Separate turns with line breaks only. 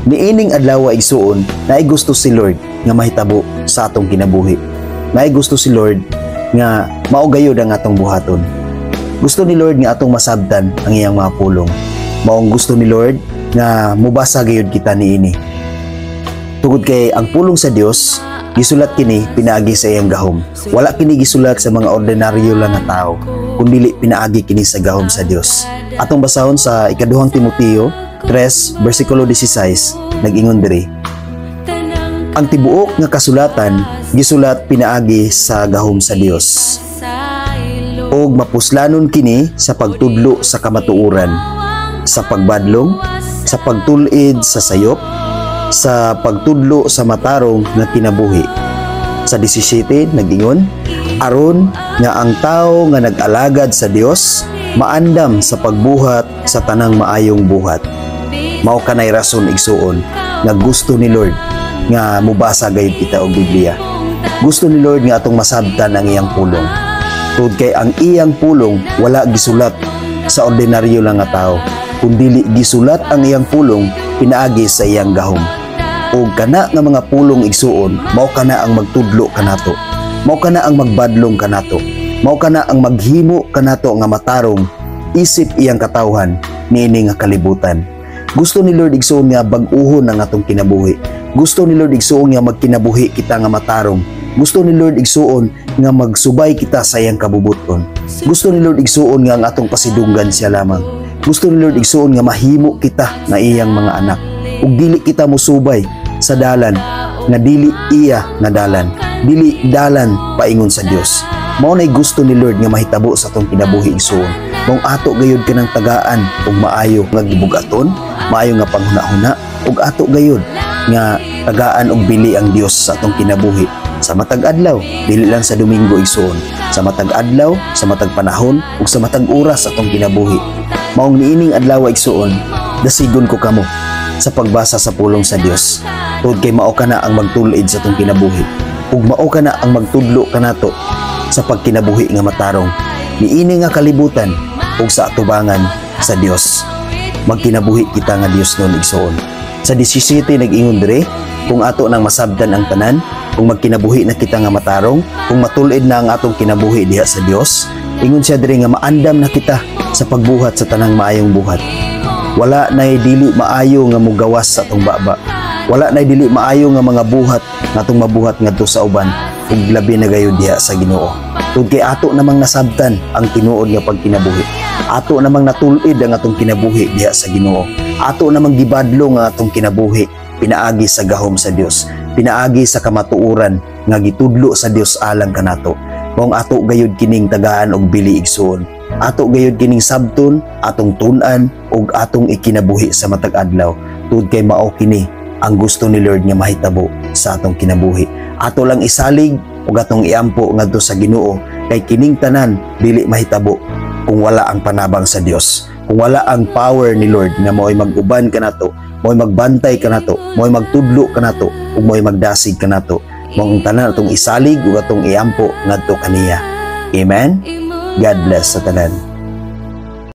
Niining adlaw igsuon na gusto si Lord nga mahitabo sa atong kinabuhi. Na gusto si Lord nga maugayod ang atong buhaton. Gusto ni Lord nga atong masabtan ang iyang mga pulong. Maong gusto ni Lord nga mubasa gayud kita niini. Tungod kay ang pulong sa Dios gisulat kini pinaagi sa iyang gahom. Wala kini gisulat sa mga ordinaryo lang nga tao, kundi pinaagi kini sa gahom sa Dios. Atong basahon sa ikaduhang Timoteo 3 versikulo 16 nag-ingon diri: ang tibuok nga kasulatan gisulat pinaagi sa gahom sa Dios, og mapuslanon kini sa pagtudlo sa kamatuoran, sa pagbadlong, sa pagtulid sa sayop, sa pagtudlo sa matarong nga kinabuhi. Sa 17 nag-ingon, aron nga ang tao nga nag-alagad sa Dios maandam sa pagbuhat sa tanang maayong buhat. Mao kanay rason igsuon nga gusto ni Lord nga mubasa gayud kita og Biblia. Gusto ni Lord nga atong masabtan ang iyang pulong. Tungod kay ang iyang pulong wala gisulat sa ordinaryo lang nga tao, kundi gisulat ang iyang pulong pinaagi sa iyang gahom. O kana nga mga pulong igsuon, mao kana ang magtudlo kanato, mao kana ang magbadlong kanato, mao kana ang maghimo kanato nga matarong isip iyang katawhan niini nga kalibutan. Gusto ni Lord igsuon nga bag-uhon ang atong kinabuhi. Gusto ni Lord igsuon nga magkinabuhi kita nga matarong. Gusto ni Lord igsuon nga magsubay kita sa iyang kabubuton. Gusto ni Lord igsuon nga ang atong pasidunggan siya lamang. Gusto ni Lord igsuon nga mahimo kita nga iyang mga anak. Ug dili kita musubay sa dalan nga dili iya nga dalan, dili dalan paingon sa Dios. Mao nay gusto ni Lord nga mahitabo sa atong kinabuhi igsuon. Kung ato gayud kanang tagaan ug maayo nga gibugaton, maayo nga panghuna-huna, ug ato gayud nga tagaan og bili ang Dios sa atong kinabuhi. Sa matag adlaw, dili lang sa Domingo igsuon, sa matag adlaw, sa matag panahon, ug sa matag oras atong kinabuhi. Maong niining adlaw igsuon, dasigon ko kamo sa pagbasa sa pulong sa Dios. Tungod kay mao kana ang magtulid sa atong kinabuhi, ug mao kana ang magtudlo kanato sa pagkinabuhi nga matarong niini nga kalibutan ug sa atubangan sa Dios. Magkinabuhi kita nga Dios nun igsuon. Sa 17 nag-ingon dire, kung ato nang masabtan ang tanan, kung magkinabuhi na kita nga matarong, kung matulid na ang atong kinabuhi diha sa Dios, ingon siya dire nga maandam na kita sa pagbuhat sa tanang maayong buhat. Wala nay dili maayo nga mugawas sa atong baba. Wala nay dili maayo nga mga buhat nga atong mabuhat ngadto sa uban ug labi na gayud diha sa Ginoo. Tungod kay ato namang nasabtan ang tinuod nga pagkinabuhi. Ato namang natulid ang atong kinabuhi diha sa Ginoo. Ato namang gibadlo nga atong kinabuhi pinaagi sa gahom sa Dios, pinaagi sa kamatuoran nga gitudlo sa Dios alang kanato. Kung ato gayud kining tagaan og bili igsuon, ato gayud kining sabton, atong tun-an ug atong ikinabuhi sa matag adlaw. Tungod kay mao kini ang gusto ni Lord nga mahitabo sa atong kinabuhi. Ato lang isalig ug atong iampo ngadto sa Ginoo, kay kining tanan dili mahitabo kung wala ang panabang sa Dios, kung wala ang power ni Lord nga mo'y mag-uban kanato, mo'y magbantay kanato, mo'y magtudlo kanato, ug mo'y magdasig kanato. Mong tanan atong isalig ug atong iampo ngadto kaniya. Amen. God bless sa tanan.